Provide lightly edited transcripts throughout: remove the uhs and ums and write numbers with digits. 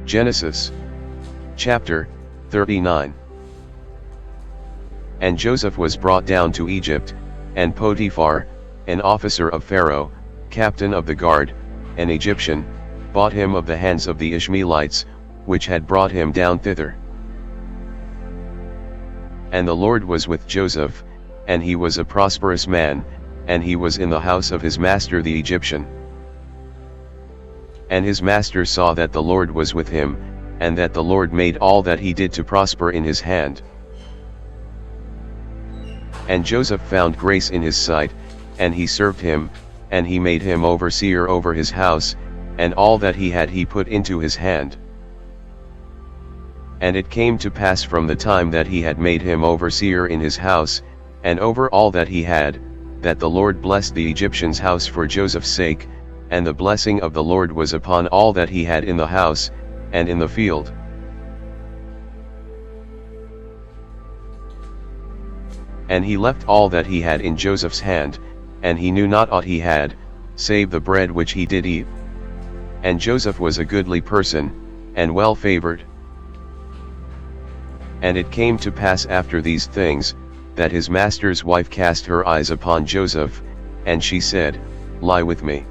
Genesis chapter 39. And Joseph was brought down to Egypt, and Potiphar, an officer of Pharaoh, captain of the guard, an Egyptian, bought him of the hands of the Ishmaelites, which had brought him down thither. And the Lord was with Joseph, and he was a prosperous man, and he was in the house of his master the Egyptian. And his master saw that the Lord was with him, and that the Lord made all that he did to prosper in his hand. And Joseph found grace in his sight, and he served him, and he made him overseer over his house, and all that he had he put into his hand. And it came to pass from the time that he had made him overseer in his house, and over all that he had, that the Lord blessed the Egyptian's house for Joseph's sake, and the blessing of the Lord was upon all that he had in the house, and in the field. And he left all that he had in Joseph's hand, and he knew not aught he had, save the bread which he did eat. And Joseph was a goodly person, and well favored. And it came to pass after these things, that his master's wife cast her eyes upon Joseph, and she said, Lie with me.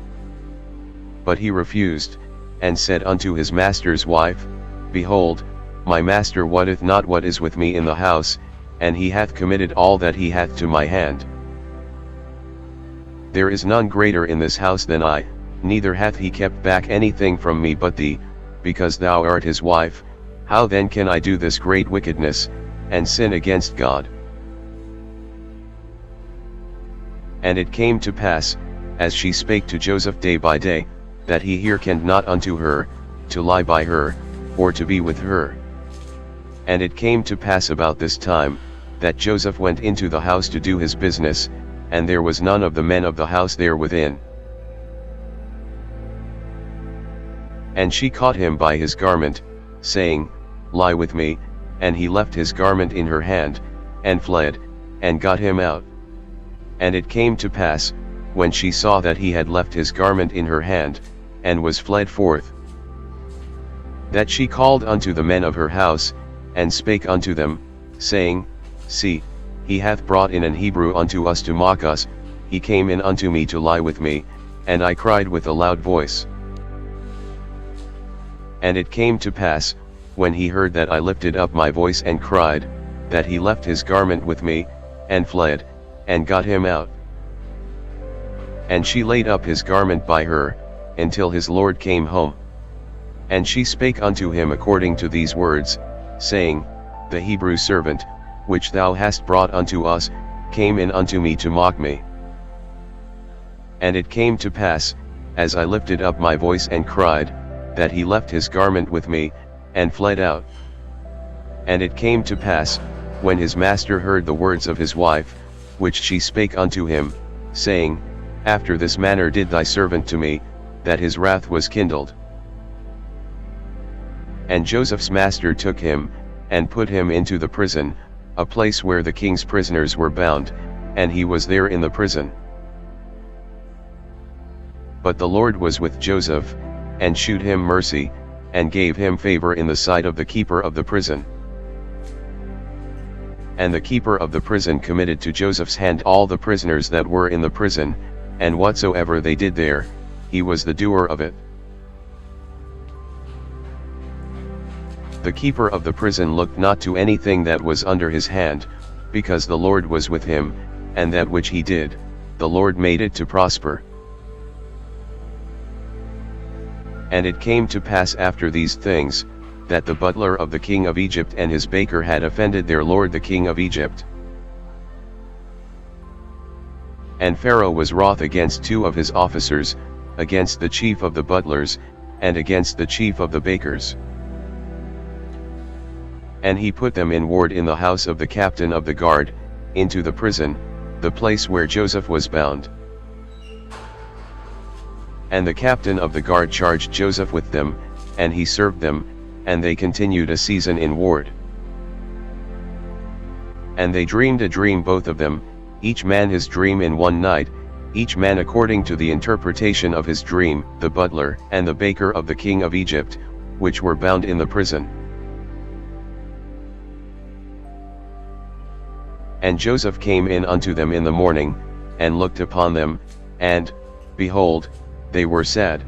But he refused, and said unto his master's wife, Behold, my master wotteth not what is with me in the house, and he hath committed all that he hath to my hand. There is none greater in this house than I, neither hath he kept back anything from me but thee, because thou art his wife. How then can I do this great wickedness, and sin against God? And it came to pass, as she spake to Joseph day by day, that he hearkened not unto her, to lie by her, or to be with her. And it came to pass about this time, that Joseph went into the house to do his business, and there was none of the men of the house there within. And she caught him by his garment, saying, Lie with me, and he left his garment in her hand, and fled, and got him out. And it came to pass, when she saw that he had left his garment in her hand, and was fled forth, that she called unto the men of her house, and spake unto them, saying, See, he hath brought in an Hebrew unto us to mock us, he came in unto me to lie with me, and I cried with a loud voice. And it came to pass, when he heard that I lifted up my voice and cried, that he left his garment with me, and fled, and got him out. And she laid up his garment by her, until his Lord came home. And she spake unto him according to these words, saying, The Hebrew servant, which thou hast brought unto us, came in unto me to mock me. And it came to pass, as I lifted up my voice and cried, that he left his garment with me, and fled out. And it came to pass, when his master heard the words of his wife, which she spake unto him, saying, After this manner did thy servant to me, that his wrath was kindled. And Joseph's master took him, and put him into the prison, a place where the king's prisoners were bound, and he was there in the prison. But the Lord was with Joseph, and shewed him mercy, and gave him favor in the sight of the keeper of the prison. And the keeper of the prison committed to Joseph's hand all the prisoners that were in the prison, and whatsoever they did there, he was the doer of it. The keeper of the prison looked not to anything that was under his hand, because the Lord was with him, and that which he did, the Lord made it to prosper. And it came to pass after these things, that the butler of the king of Egypt and his baker had offended their lord the king of Egypt. And Pharaoh was wroth against two of his officers, against the chief of the butlers, and against the chief of the bakers. And he put them in ward in the house of the captain of the guard, into the prison, the place where Joseph was bound. And the captain of the guard charged Joseph with them, and he served them, and they continued a season in ward. And they dreamed a dream both of them, each man his dream in one night, each man according to the interpretation of his dream, the butler and the baker of the king of Egypt, which were bound in the prison. And Joseph came in unto them in the morning, and looked upon them, and, behold, they were sad.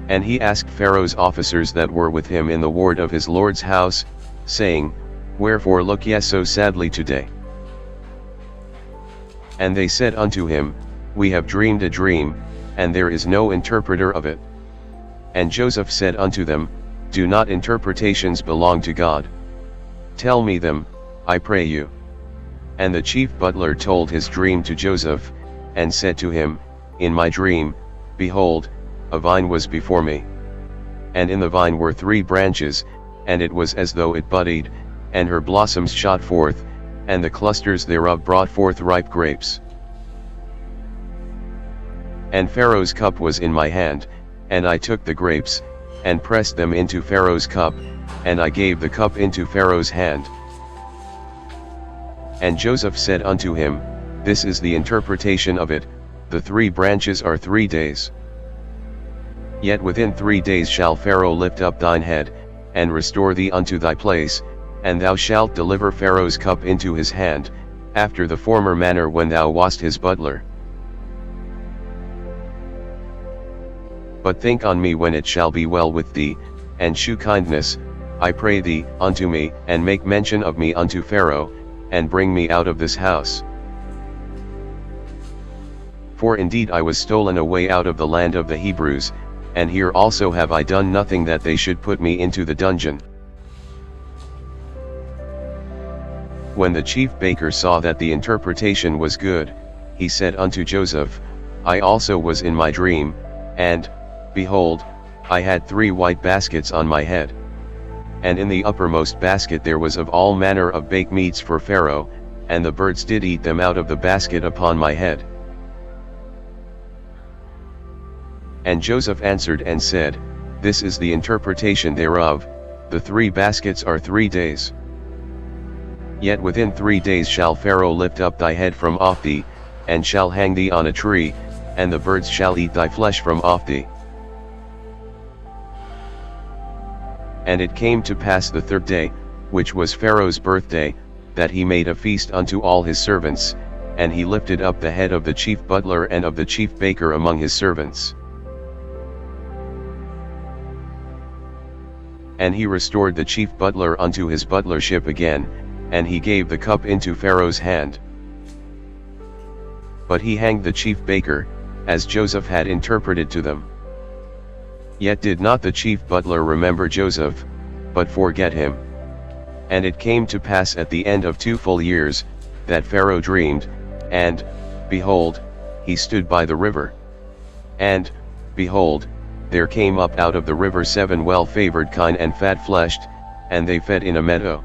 And he asked Pharaoh's officers that were with him in the ward of his lord's house, saying, Wherefore look ye so sadly today? And they said unto him, We have dreamed a dream, and there is no interpreter of it. And Joseph said unto them, Do not interpretations belong to God? Tell me them, I pray you. And the chief butler told his dream to Joseph, and said to him, In my dream, behold, a vine was before me. And in the vine were 3 branches, and it was as though it budded, and her blossoms shot forth, and the clusters thereof brought forth ripe grapes. And Pharaoh's cup was in my hand, and I took the grapes, and pressed them into Pharaoh's cup, and I gave the cup into Pharaoh's hand. And Joseph said unto him, This is the interpretation of it, the 3 branches are 3 days. Yet within 3 days shall Pharaoh lift up thine head, and restore thee unto thy place, and thou shalt deliver Pharaoh's cup into his hand, after the former manner when thou wast his butler. But think on me when it shall be well with thee, and shew kindness, I pray thee, unto me, and make mention of me unto Pharaoh, and bring me out of this house. For indeed I was stolen away out of the land of the Hebrews, and here also have I done nothing that they should put me into the dungeon. When the chief baker saw that the interpretation was good, he said unto Joseph, I also was in my dream, and, behold, I had 3 white baskets on my head. And in the uppermost basket there was of all manner of baked meats for Pharaoh, and the birds did eat them out of the basket upon my head. And Joseph answered and said, This is the interpretation thereof, the 3 baskets are 3 days. Yet within 3 days shall Pharaoh lift up thy head from off thee, and shall hang thee on a tree, and the birds shall eat thy flesh from off thee. And it came to pass the 3rd day, which was Pharaoh's birthday, that he made a feast unto all his servants, and he lifted up the head of the chief butler and of the chief baker among his servants. And he restored the chief butler unto his butlership again, and he gave the cup into Pharaoh's hand. But he hanged the chief baker, as Joseph had interpreted to them. Yet did not the chief butler remember Joseph, but forget him. And it came to pass at the end of 2 full years, that Pharaoh dreamed, and, behold, he stood by the river. And, behold, there came up out of the river 7 well-favored kine and fat-fleshed, and they fed in a meadow.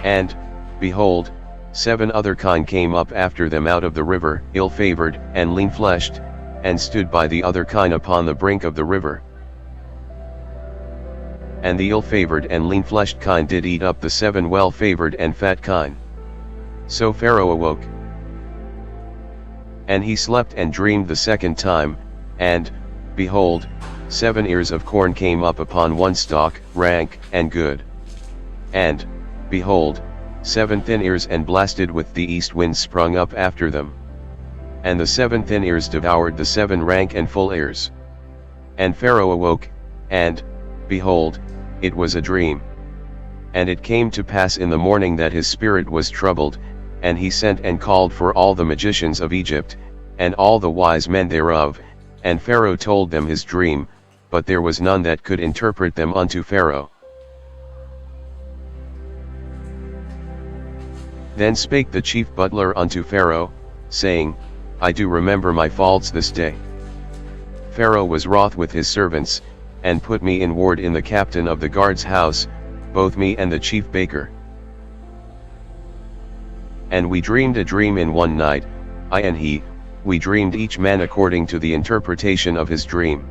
And, behold, 7 other kine came up after them out of the river, ill-favored and lean-fleshed, and stood by the other kine upon the brink of the river. And the ill-favored and lean-fleshed kine did eat up the 7 well-favored and fat kine. So Pharaoh awoke. And he slept and dreamed the 2nd time, and, behold, 7 ears of corn came up upon one stalk, rank and good. And, behold, 7 thin ears and blasted with the east wind sprung up after them. And the 7 thin ears devoured the 7 rank and full ears. And Pharaoh awoke, and, behold, it was a dream. And it came to pass in the morning that his spirit was troubled, and he sent and called for all the magicians of Egypt, and all the wise men thereof, and Pharaoh told them his dream, but there was none that could interpret them unto Pharaoh. Then spake the chief butler unto Pharaoh, saying, I do remember my faults this day. Pharaoh was wroth with his servants, and put me in ward in the captain of the guard's house, both me and the chief baker. And we dreamed a dream in one night, I and he, we dreamed each man according to the interpretation of his dream.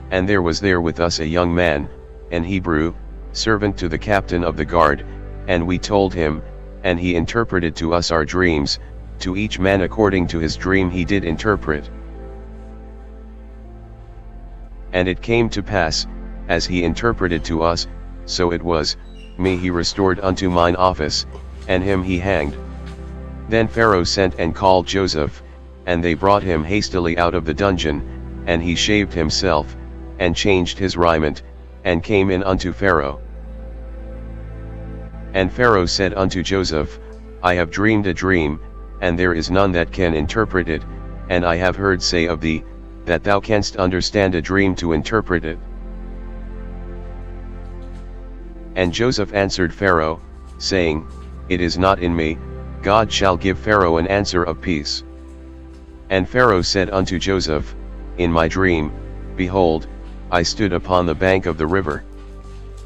And there was there with us a young man, an Hebrew, servant to the captain of the guard, and we told him, and he interpreted to us our dreams, to each man according to his dream he did interpret. And it came to pass, as he interpreted to us, so it was, me he restored unto mine office, and him he hanged. Then Pharaoh sent and called Joseph, and they brought him hastily out of the dungeon, and he shaved himself, and changed his raiment, and came in unto Pharaoh. And Pharaoh said unto Joseph, I have dreamed a dream, and there is none that can interpret it, and I have heard say of thee, that thou canst understand a dream to interpret it. And Joseph answered Pharaoh, saying, It is not in me, God shall give Pharaoh an answer of peace. And Pharaoh said unto Joseph, In my dream, behold, I stood upon the bank of the river.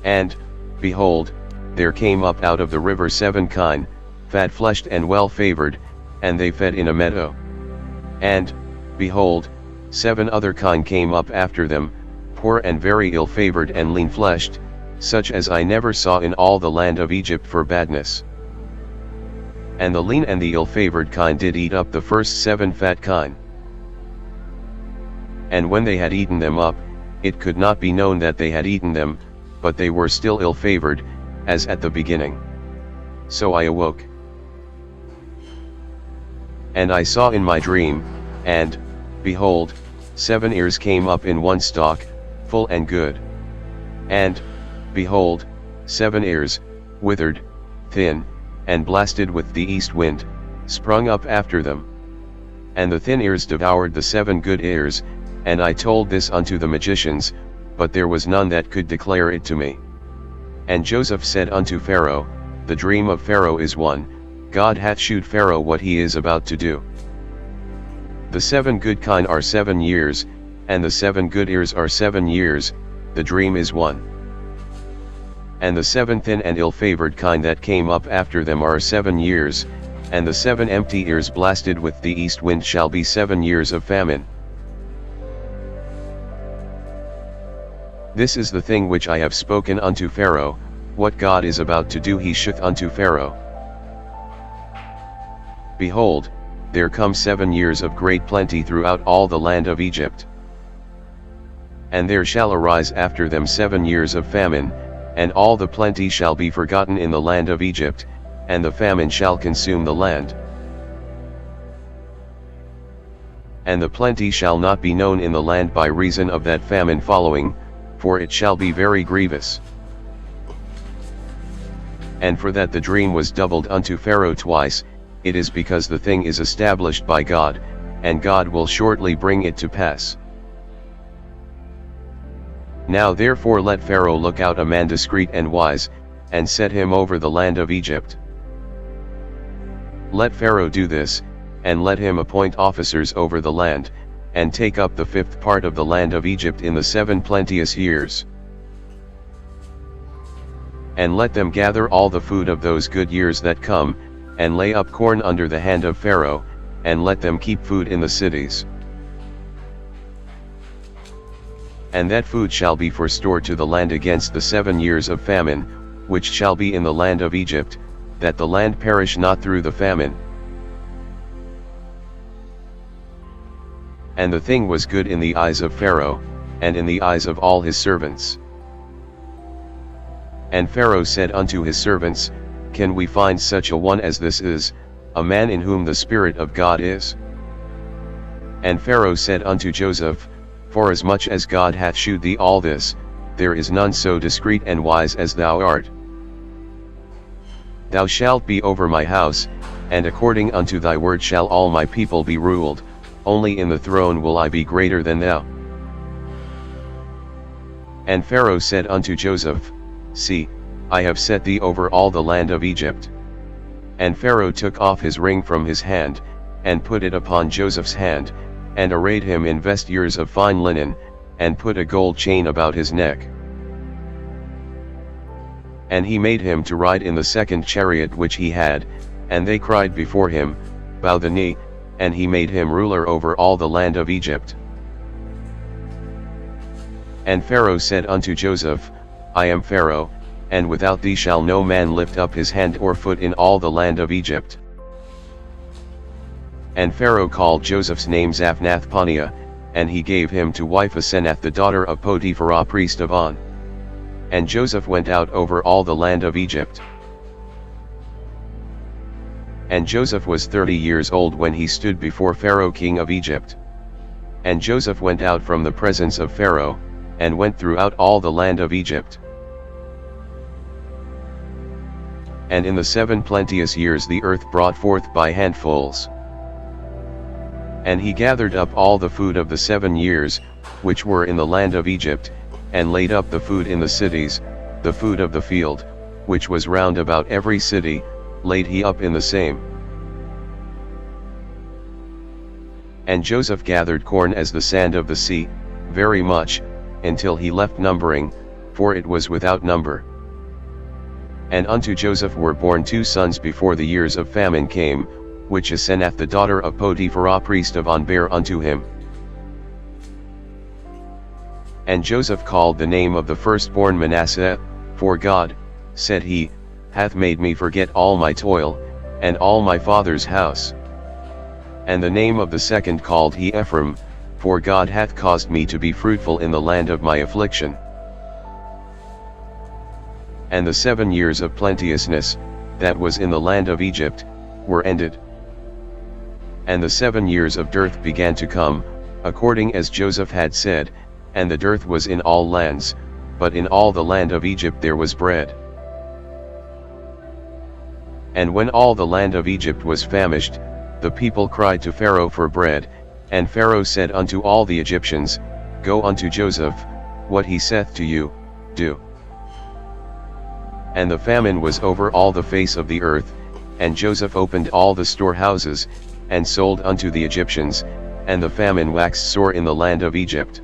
And, behold, there came up out of the river 7 kine, fat-fleshed and well-favored, and they fed in a meadow. And, behold, 7 other kine came up after them, poor and very ill-favored and lean-fleshed, such as I never saw in all the land of Egypt for badness. And the lean and the ill-favored kine did eat up the first 7 fat kine. And when they had eaten them up, it could not be known that they had eaten them, but they were still ill-favored, as at the beginning. So I awoke. And I saw in my dream, and, behold, 7 ears came up in one stalk, full and good. And, behold, 7 ears, withered, thin, and blasted with the east wind, sprung up after them. And the thin ears devoured the 7 good ears, and I told this unto the magicians, but there was none that could declare it to me. And Joseph said unto Pharaoh, The dream of Pharaoh is one, God hath shewed Pharaoh what he is about to do. The 7 good kine are 7 years, and the 7 good ears are 7 years, the dream is one. And the 7 thin and ill-favored kine that came up after them are 7 years, and the 7 empty ears blasted with the east wind shall be 7 years of famine. This is the thing which I have spoken unto Pharaoh, what God is about to do he showeth unto Pharaoh. Behold, there come 7 years of great plenty throughout all the land of Egypt. And there shall arise after them 7 years of famine, and all the plenty shall be forgotten in the land of Egypt, and the famine shall consume the land. And the plenty shall not be known in the land by reason of that famine following, for it shall be very grievous. And for that the dream was doubled unto Pharaoh twice, it is because the thing is established by God, and God will shortly bring it to pass. Now therefore let Pharaoh look out a man discreet and wise, and set him over the land of Egypt. Let Pharaoh do this, and let him appoint officers over the land, and take up the 5th part of the land of Egypt in the 7 plenteous years. And let them gather all the food of those good years that come, and lay up corn under the hand of Pharaoh, and let them keep food in the cities. And that food shall be for store to the land against the 7 years of famine, which shall be in the land of Egypt, that the land perish not through the famine. And the thing was good in the eyes of Pharaoh, and in the eyes of all his servants. And Pharaoh said unto his servants, Can we find such a one as this is, a man in whom the Spirit of God is? And Pharaoh said unto Joseph, Forasmuch as God hath shewed thee all this, there is none so discreet and wise as thou art. Thou shalt be over my house, and according unto thy word shall all my people be ruled, only in the throne will I be greater than thou. And Pharaoh said unto Joseph, See, I have set thee over all the land of Egypt. And Pharaoh took off his ring from his hand, and put it upon Joseph's hand, and arrayed him in vestures of fine linen, and put a gold chain about his neck. And he made him to ride in the 2nd chariot which he had, and they cried before him, Bow the knee, and he made him ruler over all the land of Egypt. And Pharaoh said unto Joseph, I am Pharaoh, and without thee shall no man lift up his hand or foot in all the land of Egypt. And Pharaoh called Joseph's name Zaphnath-Paneah, and he gave him to wife Asenath the daughter of Potiphera priest of On. And Joseph went out over all the land of Egypt. And Joseph was 30 years old when he stood before Pharaoh king of Egypt. And Joseph went out from the presence of Pharaoh, and went throughout all the land of Egypt. And in the 7 plenteous years the earth brought forth by handfuls. And he gathered up all the food of the 7 years, which were in the land of Egypt, and laid up the food in the cities, the food of the field, which was round about every city, laid he up in the same. And Joseph gathered corn as the sand of the sea, very much, until he left numbering, for it was without number. And unto Joseph were born 2 sons before the years of famine came, which Asenath the daughter of Potiphera priest of On bare unto him. And Joseph called the name of the firstborn Manasseh, for God, said he, hath made me forget all my toil, and all my father's house. And the name of the second called he Ephraim, for God hath caused me to be fruitful in the land of my affliction. And the 7 years of plenteousness, that was in the land of Egypt, were ended. And the 7 years of dearth began to come, according as Joseph had said, and the dearth was in all lands, but in all the land of Egypt there was bread. And when all the land of Egypt was famished, the people cried to Pharaoh for bread, and Pharaoh said unto all the Egyptians, Go unto Joseph, what he saith to you, do. And the famine was over all the face of the earth, and Joseph opened all the storehouses, and sold unto the Egyptians, and the famine waxed sore in the land of Egypt.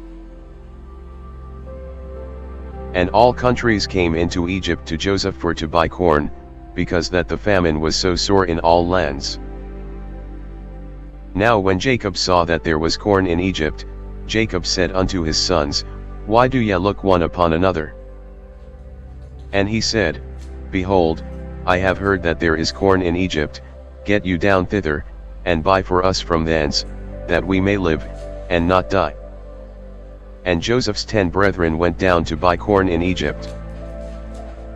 And all countries came into Egypt to Joseph for to buy corn, because that the famine was so sore in all lands. Now when Jacob saw that there was corn in Egypt, Jacob said unto his sons, Why do ye look one upon another? And he said, Behold, I have heard that there is corn in Egypt, get you down thither, and buy for us from thence, that we may live, and not die. And Joseph's 10 brethren went down to buy corn in Egypt.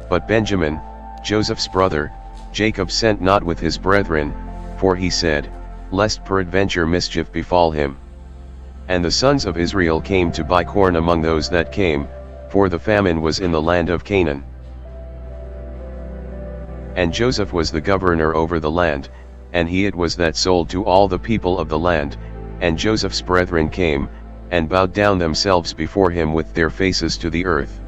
But Benjamin, Joseph's brother, Jacob sent not with his brethren, for he said, Lest peradventure mischief befall him. And the sons of Israel came to buy corn among those that came, for the famine was in the land of Canaan. And Joseph was the governor over the land, and he it was that sold to all the people of the land, and Joseph's brethren came, and bowed down themselves before him with their faces to the earth.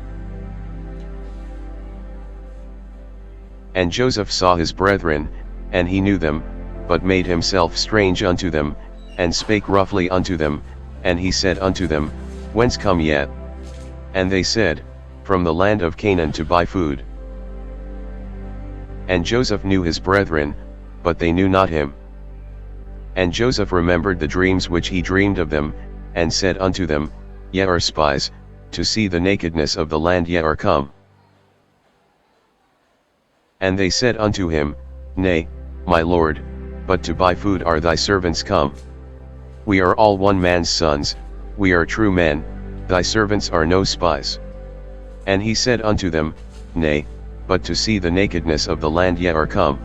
And Joseph saw his brethren, and he knew them, but made himself strange unto them, and spake roughly unto them, and he said unto them, Whence come ye? And they said, From the land of Canaan to buy food. And Joseph knew his brethren, but they knew not him. And Joseph remembered the dreams which he dreamed of them, and said unto them, Ye are spies, to see the nakedness of the land ye are come. And they said unto him, Nay, my lord, but to buy food are thy servants come. We are all one man's sons, we are true men, thy servants are no spies. And he said unto them, Nay, but to see the nakedness of the land ye are come.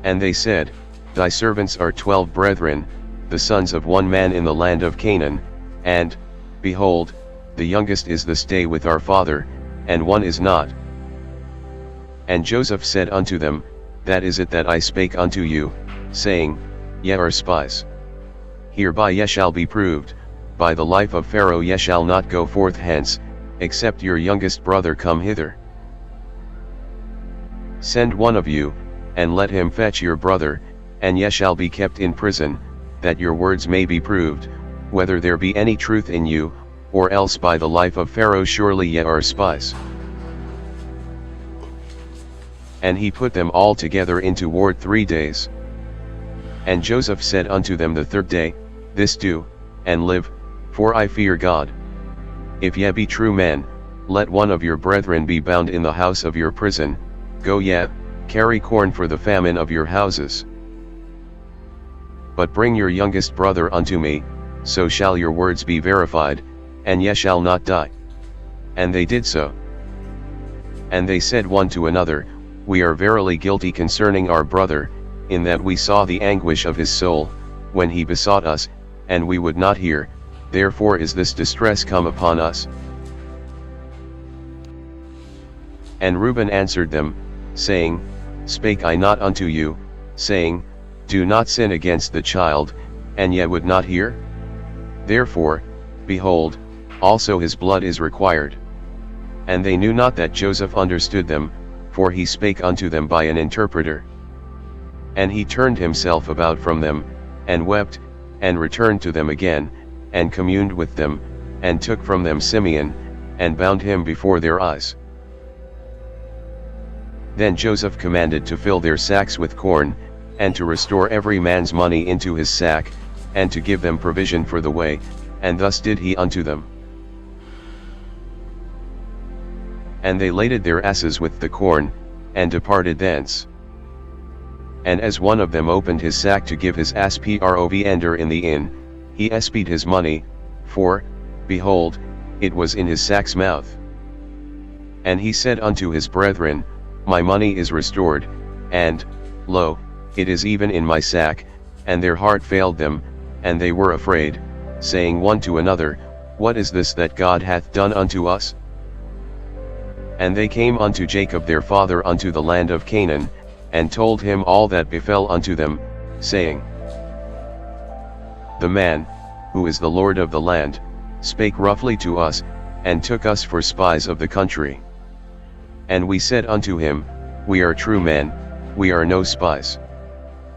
And they said, Thy servants are 12 brethren, the sons of one man in the land of Canaan, and, behold, the youngest is this day with our father, and one is not. And Joseph said unto them, That is it that I spake unto you, saying, Ye are spies. Hereby ye shall be proved, by the life of Pharaoh ye shall not go forth hence, except your youngest brother come hither. Send one of you, and let him fetch your brother, and ye shall be kept in prison, that your words may be proved, whether there be any truth in you, or else by the life of Pharaoh surely ye are spies. And he put them all together into ward 3 days. And Joseph said unto them the 3rd day, This do, and live, for I fear God. If ye be true men, let one of your brethren be bound in the house of your prison, go ye, carry corn for the famine of your houses. But bring your youngest brother unto me, so shall your words be verified, and ye shall not die. And they did so. And they said one to another, We are verily guilty concerning our brother, in that we saw the anguish of his soul, when he besought us, and we would not hear, therefore is this distress come upon us. And Reuben answered them, saying, Spake I not unto you, saying, Do not sin against the child, and ye would not hear? Therefore, behold, also his blood is required. And they knew not that Joseph understood them, for he spake unto them by an interpreter. And he turned himself about from them, and wept, and returned to them again, and communed with them, and took from them Simeon, and bound him before their eyes. Then Joseph commanded to fill their sacks with corn, and to restore every man's money into his sack, and to give them provision for the way, and thus did he unto them. And they laded their asses with the corn, and departed thence. And as one of them opened his sack to give his ass provender in the inn, he espied his money, for, behold, it was in his sack's mouth. And he said unto his brethren, My money is restored, and, lo, it is even in my sack, and their heart failed them, and they were afraid, saying one to another, What is this that God hath done unto us? And they came unto Jacob their father unto the land of Canaan, and told him all that befell unto them, saying, The man, who is the Lord of the land, spake roughly to us, and took us for spies of the country. And we said unto him, We are true men, we are no spies.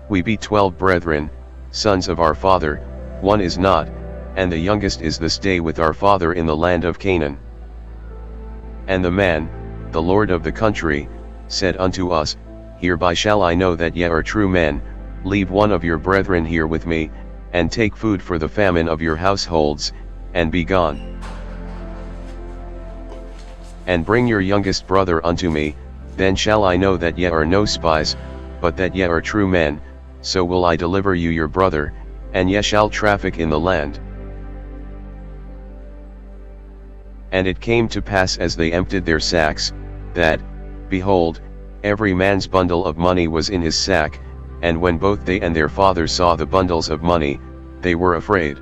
We be 12 brethren, sons of our father, one is not, and the youngest is this day with our father in the land of Canaan. And the man, the Lord of the country, said unto us, Hereby shall I know that ye are true men, leave one of your brethren here with me, and take food for the famine of your households, and be gone. And bring your youngest brother unto me, then shall I know that ye are no spies, but that ye are true men, so will I deliver you your brother, and ye shall traffic in the land. And it came to pass as they emptied their sacks, that, behold, every man's bundle of money was in his sack, and when both they and their father saw the bundles of money, they were afraid.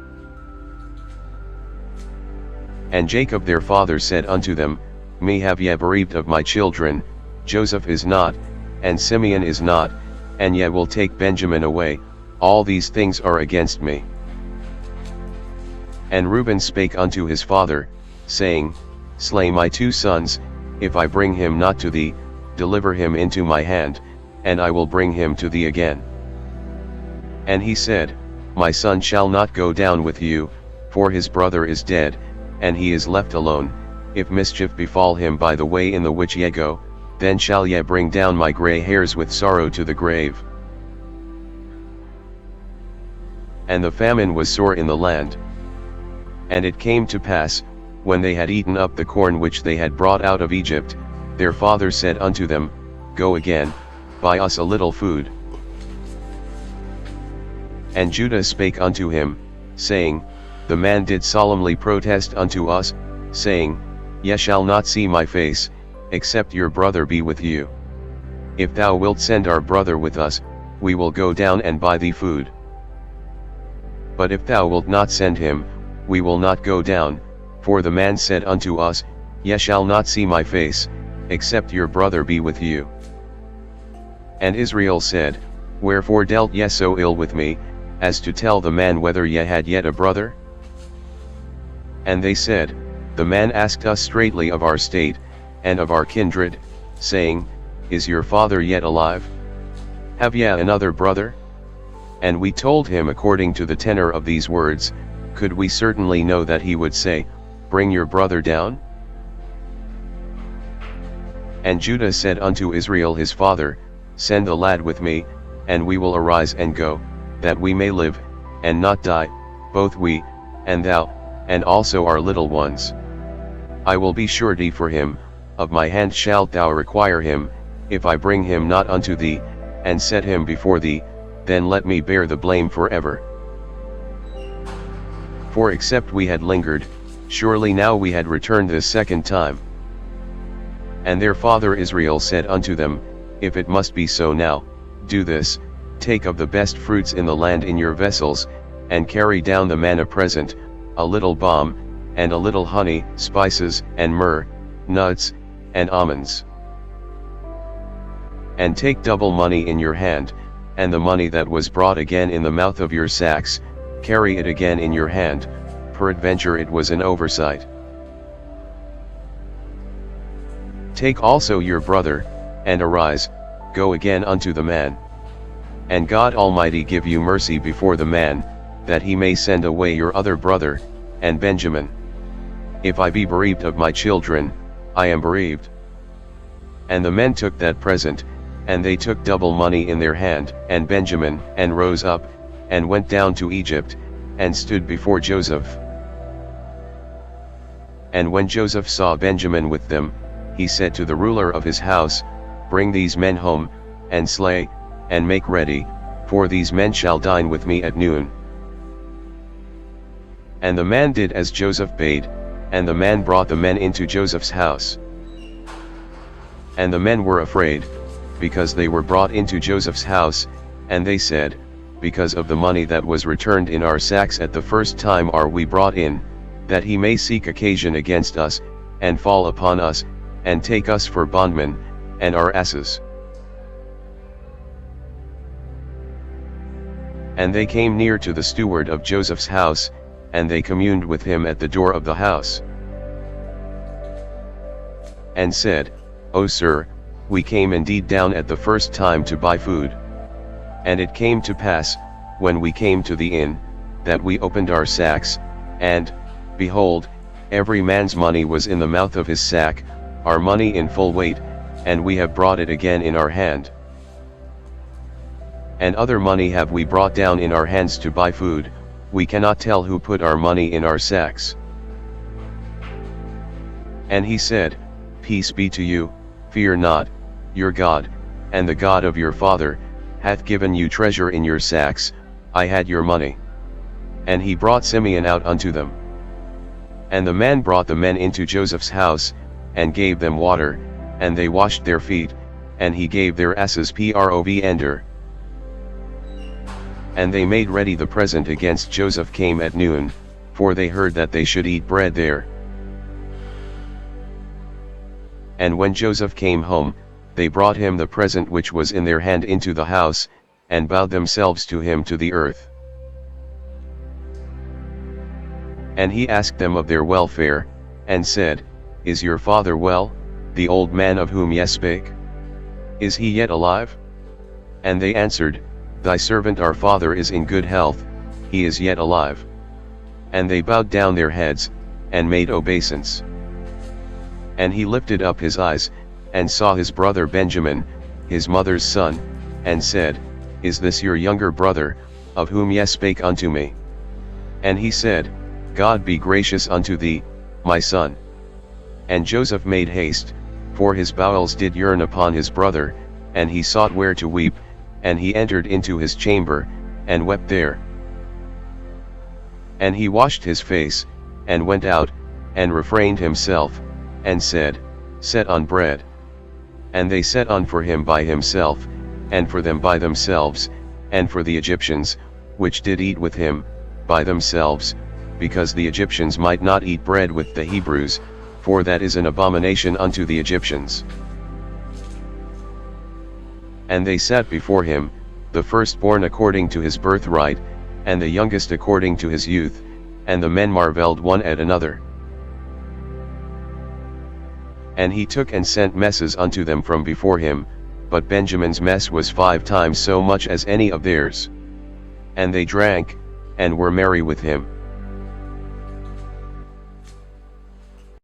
And Jacob their father said unto them, Me have ye bereaved of my children, Joseph is not, and Simeon is not, and ye will take Benjamin away, all these things are against me. And Reuben spake unto his father, saying, Slay my 2 sons, if I bring him not to thee, deliver him into my hand, and I will bring him to thee again. And he said, My son shall not go down with you, for his brother is dead, and he is left alone. If mischief befall him by the way in the which ye go, then shall ye bring down my gray hairs with sorrow to the grave. And the famine was sore in the land. And it came to pass, when they had eaten up the corn which they had brought out of Egypt, their father said unto them, Go again, buy us a little food. And Judah spake unto him, saying, The man did solemnly protest unto us, saying, Ye shall not see my face, except your brother be with you. If thou wilt send our brother with us, we will go down and buy thee food. But if thou wilt not send him, we will not go down, for the man said unto us, Ye shall not see my face, except your brother be with you. And Israel said, Wherefore dealt ye so ill with me, as to tell the man whether ye had yet a brother? And they said, The man asked us straitly of our state, and of our kindred, saying, Is your father yet alive? Have ye another brother? And we told him according to the tenor of these words, could we certainly know that he would say, Bring your brother down? And Judah said unto Israel his father, Send the lad with me, and we will arise and go, that we may live, and not die, both we, and thou, and also our little ones. I will be surety for him, of my hand shalt thou require him, if I bring him not unto thee, and set him before thee, then let me bear the blame forever. For except we had lingered, surely now we had returned this second time. And their father Israel said unto them, If it must be so now, do this, take of the best fruits in the land in your vessels, and carry down the manna present, a little balm, and a little honey, spices, and myrrh, nuts, and almonds. And take double money in your hand, and the money that was brought again in the mouth of your sacks, carry it again in your hand, peradventure it was an oversight. Take also your brother, and arise, go again unto the man. And God Almighty give you mercy before the man, that he may send away your other brother, and Benjamin. If I be bereaved of my children, I am bereaved. And the men took that present, and they took double money in their hand, and Benjamin, and rose up, and went down to Egypt, and stood before Joseph. And when Joseph saw Benjamin with them, he said to the ruler of his house, Bring these men home, and slay, and make ready, for these men shall dine with me at noon. And the man did as Joseph bade, and the man brought the men into Joseph's house. And the men were afraid, because they were brought into Joseph's house, and they said, Because of the money that was returned in our sacks at the first time are we brought in, that he may seek occasion against us, and fall upon us, and take us for bondmen, and our asses. And they came near to the steward of Joseph's house, and they communed with him at the door of the house. And said, O sir, we came indeed down at the first time to buy food. And it came to pass, when we came to the inn, that we opened our sacks, and, behold, every man's money was in the mouth of his sack, our money in full weight, and we have brought it again in our hand. And other money have we brought down in our hands to buy food, we cannot tell who put our money in our sacks. And he said, Peace be to you, fear not, your God, and the God of your father, hath given you treasure in your sacks, I had your money. And he brought Simeon out unto them. And the man brought the men into Joseph's house, and gave them water, and they washed their feet, and he gave their asses provender. And they made ready the present against Joseph came at noon, for they heard that they should eat bread there. And when Joseph came home, they brought him the present which was in their hand into the house, and bowed themselves to him to the earth. And he asked them of their welfare, and said, Is your father well, the old man of whom ye spake? Is he yet alive? And they answered, Thy servant our father is in good health, he is yet alive. And they bowed down their heads, and made obeisance. And he lifted up his eyes, and saw his brother Benjamin, his mother's son, and said, Is this your younger brother, of whom ye spake unto me? And he said, God be gracious unto thee, my son. And Joseph made haste, for his bowels did yearn upon his brother, and he sought where to weep, and he entered into his chamber, and wept there. And he washed his face, and went out, and refrained himself, and said, Set on bread. And they set on for him by himself, and for them by themselves, and for the Egyptians, which did eat with him, by themselves, because the Egyptians might not eat bread with the Hebrews, for that is an abomination unto the Egyptians. And they sat before him, the firstborn according to his birthright, and the youngest according to his youth, and the men marveled one at another. And he took and sent messes unto them from before him, but Benjamin's mess was 5 times so much as any of theirs. And they drank, and were merry with him.